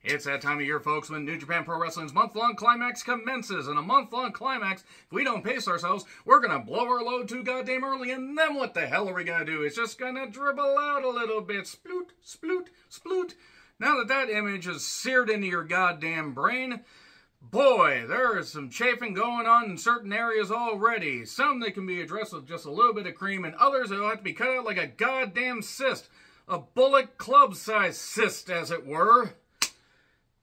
It's that time of year, folks, when New Japan Pro Wrestling's month-long climax commences. And a month-long climax, if we don't pace ourselves, we're going to blow our load too goddamn early, and then what the hell are we going to do? It's just going to dribble out a little bit. Sploot, sploot, sploot. Now that that image is seared into your goddamn brain, boy, there is some chafing going on in certain areas already. Some that can be addressed with just a little bit of cream, and others that will have to be cut out like a goddamn cyst. A Bullet Club-sized cyst, as it were.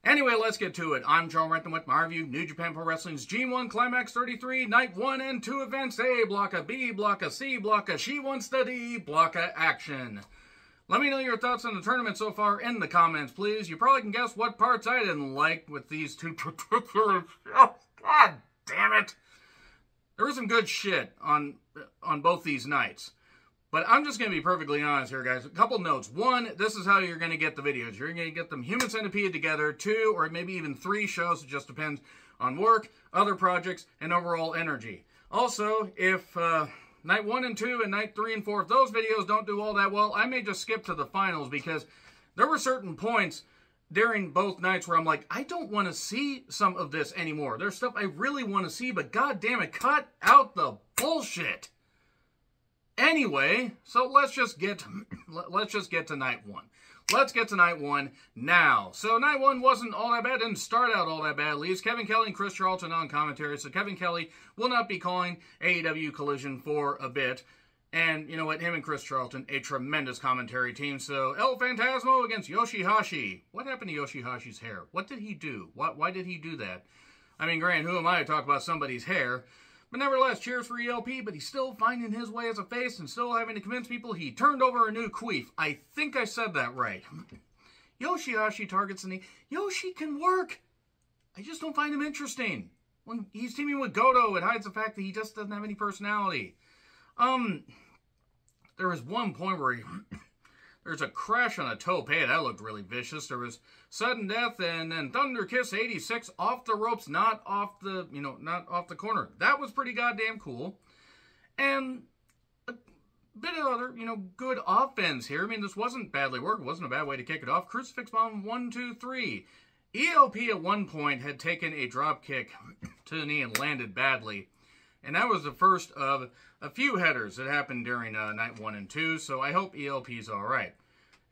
Anyway, let's get to it. I'm Joe Renton with my review, New Japan Pro Wrestling's G1 Climax 33, Night 1 and 2 events, A, Block of B, Block of C, Block of She Wants the D, Block of Action. Let me know your thoughts on the tournament so far in the comments, please. You probably can guess what parts I didn't like with these two particular shows. God damn it. There was some good shit on both these nights. But I'm just going to be perfectly honest here, guys. A couple notes. One, this is how you're going to get the videos. You're going to get them Human Centipede together. 2, or maybe even 3 shows. It just depends on work, other projects, and overall energy. Also, if Night 1 and 2 and Night 3 and 4, if those videos don't do all that well, I may just skip to the finals, because there were certain points during both nights where I'm like, I don't want to see some of this anymore. There's stuff I really want to see, but god damn it, cut out the bullshit. Anyway, so let's just get to Night 1. Let's get to Night 1 now. So Night 1 wasn't all that bad. Didn't start out all that bad. At least Kevin Kelly and Chris Charlton on commentary. So Kevin Kelly will not be calling AEW Collision for a bit. And you know what? Him and Chris Charlton, a tremendous commentary team. So El Phantasmo against Yoshihashi. What happened to Yoshihashi's hair? What did he do? Why did he do that? I mean, granted, who am I to talk about somebody's hair? But nevertheless, cheers for ELP, but he's still finding his way as a face and still having to convince people he turned over a new queef. I think I said that right. Yoshihashi targets the knee. Yoshi can work. I just don't find him interesting. When he's teaming with Goto, it hides the fact that he just doesn't have any personality. There was one point where there's a crash on a tope. That looked really vicious. There was sudden death and then Thunder Kiss 86 off the ropes, not off the, not off the corner. That was pretty goddamn cool. And a bit of other, good offense here. I mean, this wasn't badly worked. It wasn't a bad way to kick it off. Crucifix Bomb 1, 2, 3. ELP at one point had taken a drop kick to the knee and landed badly. And that was the first of a few headers that happened during Night 1 and 2, so I hope ELP's alright.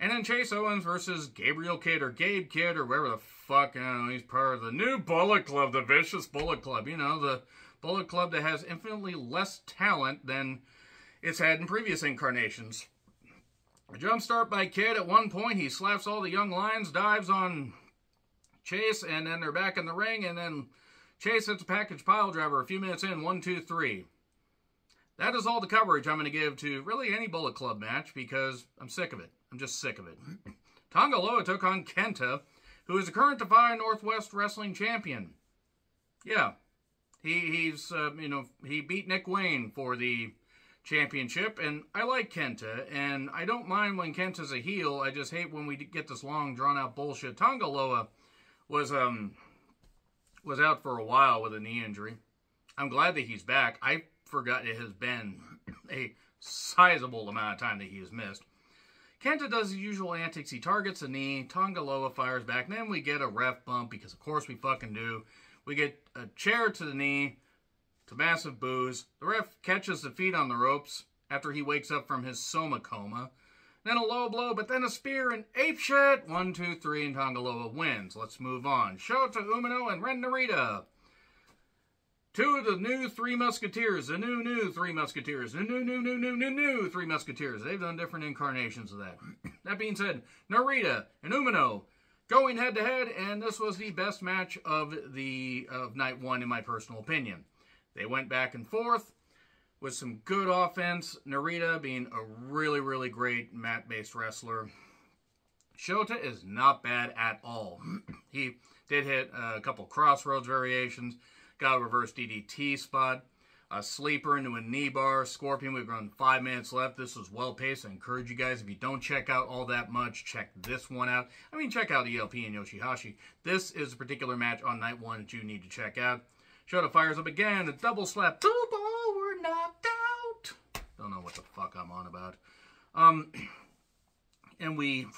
And then Chase Owens versus Gabriel Kidd, or Gabe Kidd, or whatever the fuck, he's part of the new Bullet Club, the vicious Bullet Club. The Bullet Club that has infinitely less talent than it's had in previous incarnations. A jump start by Kidd. At one point, he slaps all the young lions, dives on Chase, and then they're back in the ring, and then Chase hits a package pile driver a few minutes in, 1, 2, 3. That is all the coverage I'm going to give to really any Bullet Club match, because I'm sick of it. I'm just sick of it. Tonga Loa took on Kenta, who is the current Defy Northwest Wrestling Champion. Yeah, he's he beat Nick Wayne for the championship, and I like Kenta, and I don't mind when Kenta's a heel. I just hate when we get this long, drawn-out bullshit. Tonga Loa was out for a while with a knee injury. I'm glad that he's back. I forgot it has been a sizable amount of time that he has missed. Kenta does his usual antics. He targets the knee. Tonga Loa fires back. And then we get a ref bump, because of course we fucking do. We get a chair to the knee, to massive boos. The ref catches the feet on the ropes after he wakes up from his soma coma. Then a low blow, but then a spear and ape shit. 1, 2, 3, and Tonga Loa wins. Let's move on. Shota Umino and Ren Narita. 2 of the new Three Musketeers. The new Three Musketeers. The new Three Musketeers. They've done different incarnations of that. That being said, Narita and Umino going head-to-head, and this was the best match of Night 1, in my personal opinion. They went back and forth with some good offense. Narita being a really, really great mat-based wrestler. Shota is not bad at all. He did hit a couple crossroads variations. Got a reverse DDT spot. A sleeper into a knee bar. Scorpion, we've run 5 minutes left. This was well-paced. I encourage you guys, if you don't check out all that much, check this one out. I mean, check out ELP and Yoshihashi. This is a particular match on Night 1 that you need to check out. Shota fires up again. A double slap. 2 ball, we're knocked out. Don't know what the fuck I'm on about. And we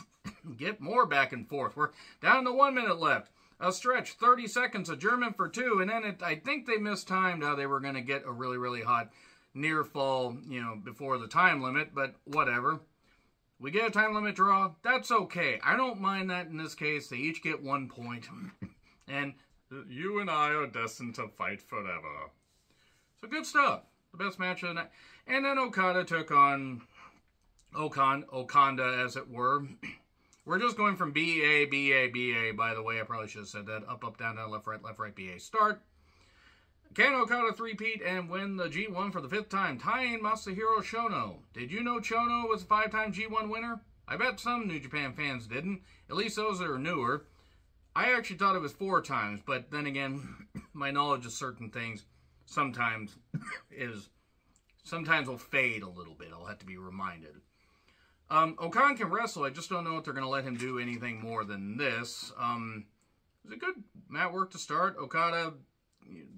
get more back and forth. We're down to 1 minute left. A stretch, 30 seconds, a German for 2, and then I think they mistimed how they were going to get a really, really hot near fall, before the time limit, but whatever. We get a time limit draw. That's okay. I don't mind that in this case. They each get 1 point. And you and I are destined to fight forever. So good stuff. The best match of the night. And then Okada took on Okanda, as it were. We're just going from BA, BA, BA, by the way. I probably should have said that. Up, up, down, down, left, right, BA. Start. Can Okada three-peat and win the G1 for the 5th time, tying Masahiro Shono? Did you know Shono was a 5-time G1 winner? I bet some New Japan fans didn't, at least those that are newer. I actually thought it was 4 times, but then again, my knowledge of certain things sometimes will fade a little bit. I'll have to be reminded. Okan can wrestle. I just don't know if they're going to let him do anything more than this. It was a good mat work to start. Okada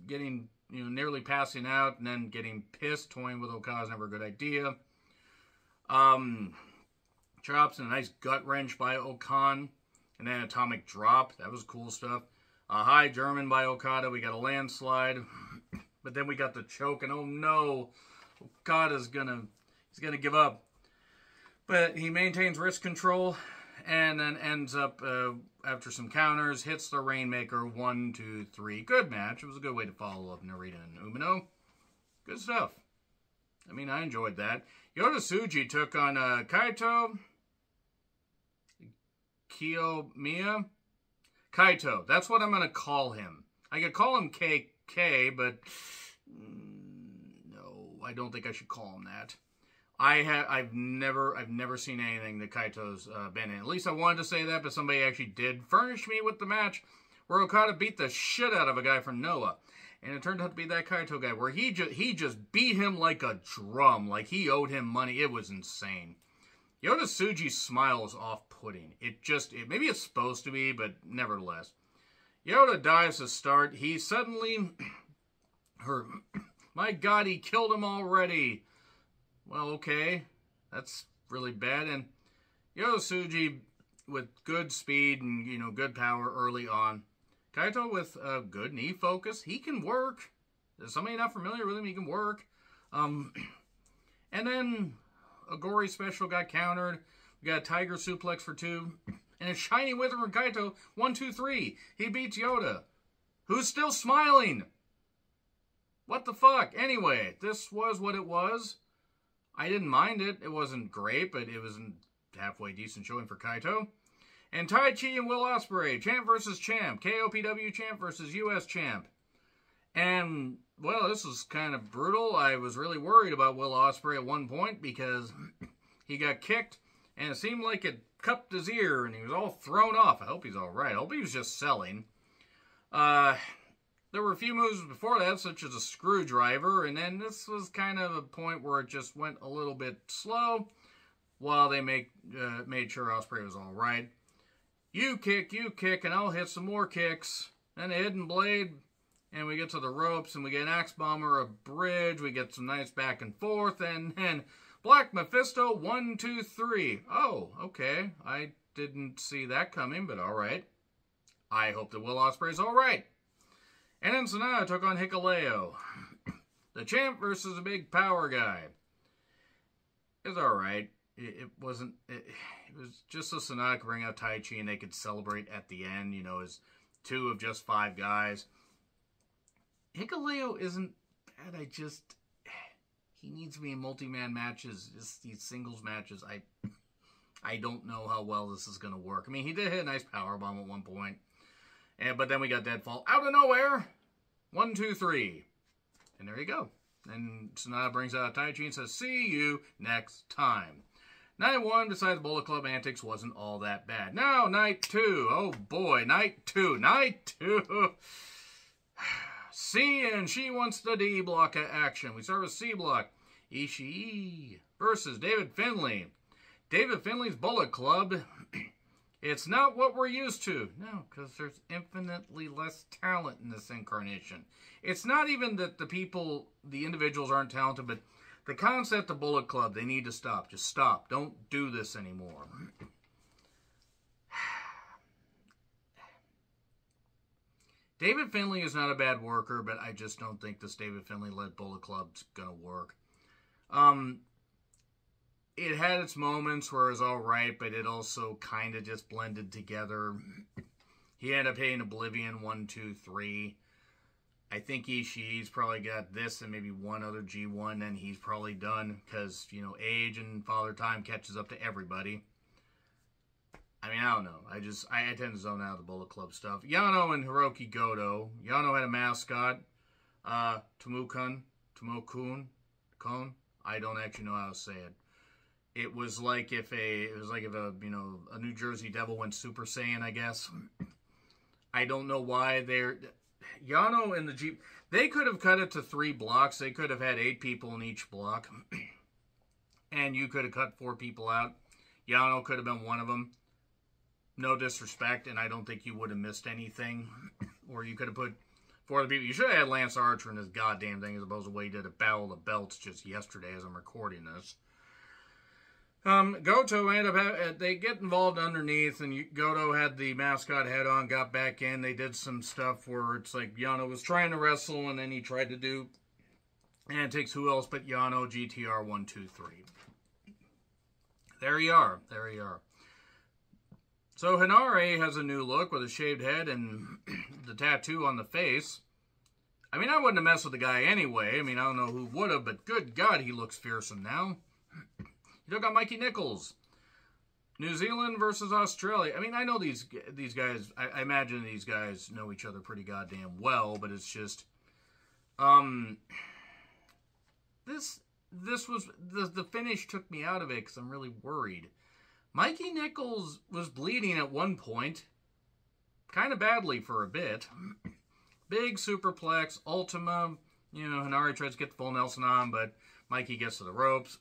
getting, nearly passing out and then getting pissed. Toying with Okada is never a good idea. Chops and a nice gut wrench by Okan. And then atomic drop. That was cool stuff. A high German by Okada. We got a landslide. But then we got the choke. And oh no, Okada's he's gonna give up. But he maintains wrist control. And then ends up, after some counters, hits the Rainmaker. 1, 2, 3. Good match. It was a good way to follow up Narita and Umino. Good stuff. I mean, I enjoyed that. Yota Tsuji took on Kaito. Kiyomiya? Kaito. That's what I'm going to call him. I could call him KK, but no, I don't think I should call him that. I've never seen anything that Kaito's been in. At least I wanted to say that, but somebody actually did furnish me with the match where Okada beat the shit out of a guy from Noah. And it turned out to be that Kaito guy where he just beat him like a drum, like he owed him money. It was insane. Yota Tsuji's smile is off-putting. Maybe it's supposed to be, but nevertheless. Yota dives to start. He suddenly my God, he killed him already. Well, okay. That's really bad. And Yota Tsuji with good speed and, good power early on. Kaito with good knee focus. He can work. There's somebody not familiar with him, he can work. And then a gory special got countered. We got a tiger suplex for 2. And a shiny wither from Kaito. 1, 2, 3. He beats Yota, who's still smiling. What the fuck? Anyway, this was what it was. I didn't mind it. It wasn't great, but it was a halfway decent showing for Kaito. And Tai Chi and Will Ospreay, champ versus champ. KOPW champ versus US champ. And, well, this was kind of brutal. I was really worried about Will Ospreay at one point because he got kicked and it seemed like it cupped his ear and he was all thrown off. I hope he's all right. I hope he was just selling. There were a few moves before that, such as a screwdriver, and then this was kind of a point where it just went a little bit slow while they made sure Ospreay was all right. You kick, and I'll hit some more kicks. Then a hidden blade, and we get to the ropes, and we get an axe bomber, a bridge, we get some nice back and forth, and then Black Mephisto, 1, 2, 3. Oh, okay. I didn't see that coming, but all right. I hope that Will Ospreay's all right. And then Sanada took on Hikuleo. The champ versus a big power guy. It was alright. It was just so Sanada could bring out Tai Chi and they could celebrate at the end, as 2 of just 5 guys. Hikuleo isn't bad. He needs to be in multi-man matches. Just these singles matches. I don't know how well this is going to work. I mean, he did hit a nice powerbomb at one point. But then we got Deadfall out of nowhere. 1, 2, 3. And there you go. And Sanada brings out Tai Chi and says, see you next time. Night 1, besides Bullet Club antics, wasn't all that bad. Now, night 2. Oh boy, night 2. Night 2. C and she wants the D block of action. We start with C block. Ishii versus David Finlay. David Finlay's Bullet Club. It's not what we're used to. No, because there's infinitely less talent in this incarnation. It's not even that the individuals aren't talented, but the concept of Bullet Club, they need to stop. Just stop. Don't do this anymore. David Finlay is not a bad worker, but I just don't think this David Finlay-led Bullet Club's going to work. It had its moments where it was all right, but it also kind of just blended together. He ended up hitting Oblivion 1, 2, 3. I think Ishii's probably got this and maybe one other G1, and he's probably done because, you know, age and Father Time catches up to everybody. I mean, I don't know. I tend to zone out of the Bullet Club stuff. Yano and Hiroki Goto. Yano had a mascot. Tomokun. I don't actually know how to say it. It was like if a New Jersey Devil went Super Saiyan, I guess. I don't know why they're... Yano and the Jeep, they could have cut it to 3 blocks. They could have had 8 people in each block. And you could have cut 4 people out. Yano could have been one of them. No disrespect, and I don't think you would have missed anything. Or you could have put 4 other people. You should have had Lance Archer in this goddamn thing as opposed to the way he did a Battle of the Belts just yesterday as I'm recording this. Goto ended up, they get involved underneath, and Goto had the mascot head on, got back in. They did some stuff where it's like Yano was trying to wrestle, and then he tried to do antics. Who else but Yano, GTR 1, 2, 3. There you are. There you are. So Hinare has a new look with a shaved head and the tattoo on the face. I mean, I wouldn't have messed with the guy anyway. I mean, I don't know who would have, but good God, he looks fearsome now. You got Mikey Nichols. New Zealand versus Australia. I mean, I know these guys, I imagine these guys know each other pretty goddamn well, but it's just, this was, the finish took me out of it because I'm really worried. Mikey Nichols was bleeding at one point, kind of badly for a bit. Big superplex, Ultima, you know, Hinare tries to get the full Nelson on, but Mikey gets to the ropes.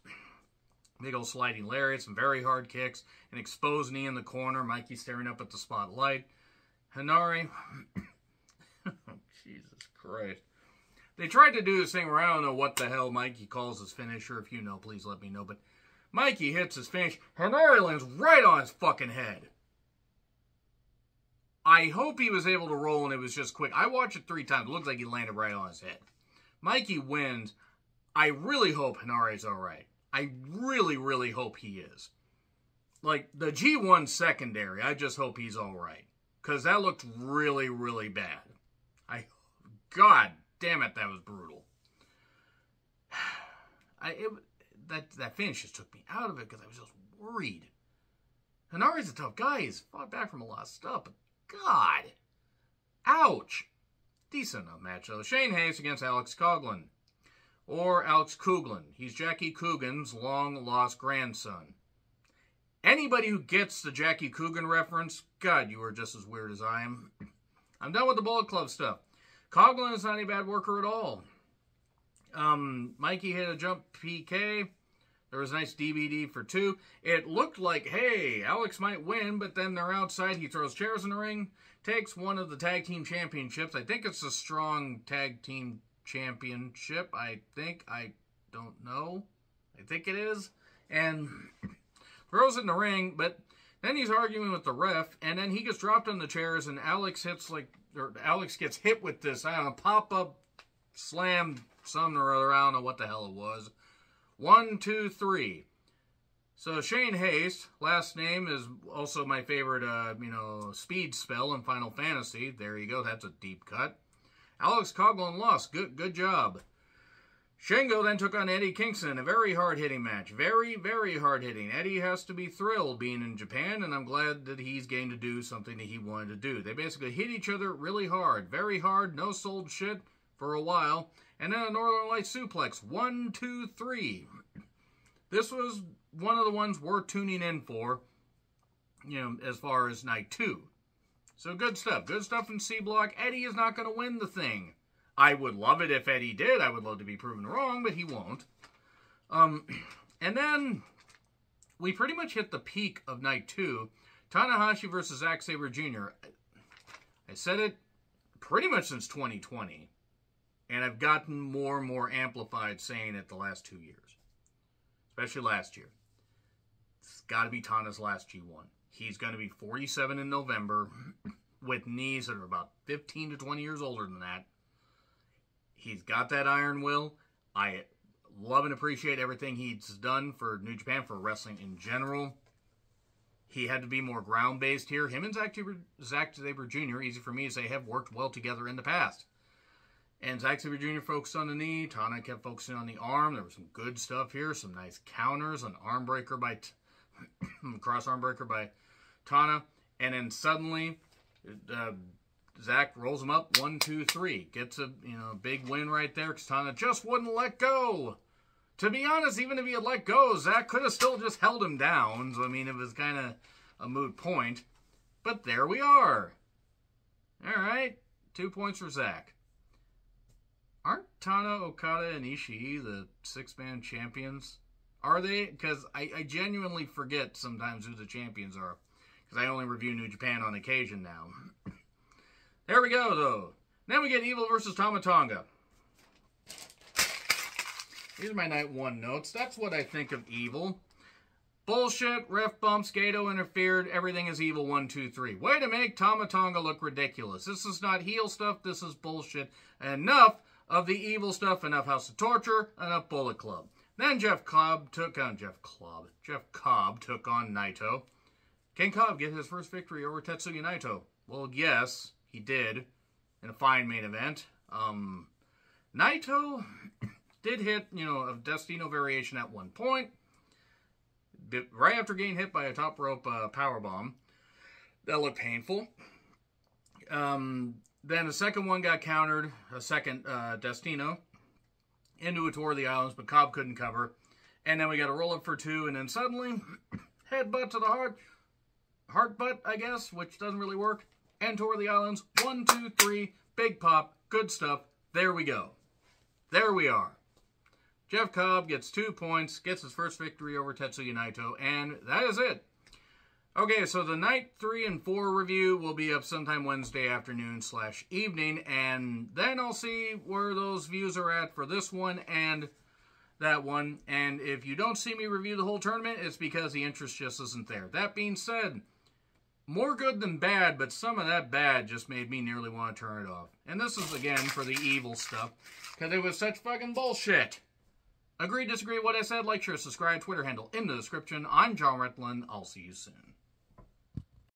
Big old sliding lariat, some very hard kicks, an exposed knee in the corner, Mikey staring up at the spotlight. Hinare, oh, Jesus Christ. They tried to do this thing where I don't know what the hell Mikey calls his finisher. If you know, please let me know. But Mikey hits his finish. Hinare lands right on his fucking head. I hope he was able to roll and it was just quick. I watched it 3 times. It looks like he landed right on his head. Mikey wins. I really hope Hinare's alright. I really, really hope he is. Like, the G1 secondary, I just hope he's alright. Because that looked really, really bad. God damn it, that was brutal. That finish just took me out of it because I was just worried. Hinare's a tough guy. He's fought back from a lot of stuff, but God. Ouch. Decent enough match, though. Shane Hayes against Alex Coughlin. Or Alex Coughlin. He's Jackie Coogan's long-lost grandson. Anybody who gets the Jackie Coogan reference, God, you are just as weird as I am. I'm done with the Bullet Club stuff. Coughlin is not a bad worker at all. Mikey hit a jump PK. There was a nice DVD for 2. It looked like, hey, Alex might win, but then they're outside. He throws chairs in the ring. Takes one of the tag team championships. I think it's a strong tag team championship, I think. I don't know. I think it is. And throws it in the ring, but then he's arguing with the ref, and then he gets dropped on the chairs, and Alex gets hit with this, I don't know, pop-up slam something or other. I don't know what the hell it was. 1, 2, 3. So Shane Hayes, last name is also my favorite, speed spell in Final Fantasy. There you go. That's a deep cut. Alex Coughlin lost. Good job. Shingo then took on Eddie Kingston. A very hard-hitting match. Very, very hard-hitting. Eddie has to be thrilled being in Japan, and I'm glad that he's getting to do something that he wanted to do. They basically hit each other really hard. Very hard, no sold shit for a while. And then a Northern Lights suplex. 1, 2, 3. This was one of the ones we're tuning in for, as far as night 2. So good stuff. Good stuff in C Block. Eddie is not going to win the thing. I would love it if Eddie did. I would love to be proven wrong, but he won't. And then we pretty much hit the peak of night 2. Tanahashi versus Zack Sabre Jr. I said it pretty much since 2020. And I've gotten more and more amplified saying it the last 2 years. Especially last year. It's got to be Tana's last G1. He's going to be 47 in November. with knees that are about 15 to 20 years older than that. He's got that iron will. I love and appreciate everything he's done for New Japan, for wrestling in general. He had to be more ground-based here. Him and Zack Sabre Jr., easy for me to say, have worked well together in the past. And Zack Sabre Jr. focused on the knee. Tana kept focusing on the arm. There was some good stuff here. Some nice counters. An arm breaker by... cross arm breaker by Tana. And then suddenly, Zack rolls him up. 1, 2, 3. Gets a big win right there because Tana just wouldn't let go. To be honest, even if he had let go, Zack could have still just held him down. So, I mean, it was kind of a moot point. But there we are. All right. 2 points for Zack. Aren't Tana, Okada, and Ishii the six-man champions? Are they? Because I genuinely forget sometimes who the champions are. Because I only review New Japan on occasion now. There we go, though. Then we get Evil versus Tama Tonga. These are my night one notes. That's what I think of Evil. Bullshit, ref bumps, Gato interfered, everything is Evil 1, 2, 3. Way to make Tama Tonga look ridiculous. This is not heel stuff, this is bullshit. Enough of the Evil stuff, enough House of Torture, enough Bullet Club. Then Jeff Cobb took on Naito. Can Cobb get his first victory over Tetsuya Naito? Well, yes, he did in a fine main event. Naito did hit, a Destino variation at one point. Right after getting hit by a top rope powerbomb. That looked painful. Then the second one got countered, a second Destino, into a Tour of the Islands, but Cobb couldn't cover. And then we got a roll-up for 2, and then suddenly, headbutt to the heart butt, I guess, which doesn't really work. And Tour of the Islands, 1, 2, 3, big pop, good stuff. There we go. There we are. Jeff Cobb gets 2 points, gets his first victory over Tetsuya Naito, and that is it. Okay, so the night 3 and 4 review will be up sometime Wednesday afternoon / evening, and then I'll see where those views are at for this one and that one. And if you don't see me review the whole tournament, it's because the interest just isn't there. That being said, more good than bad, but some of that bad just made me nearly want to turn it off. And this is, again, for the Evil stuff, because it was such fucking bullshit. Agree, disagree with what I said? Like, share, subscribe, Twitter handle in the description. I'm John Retlin. I'll see you soon.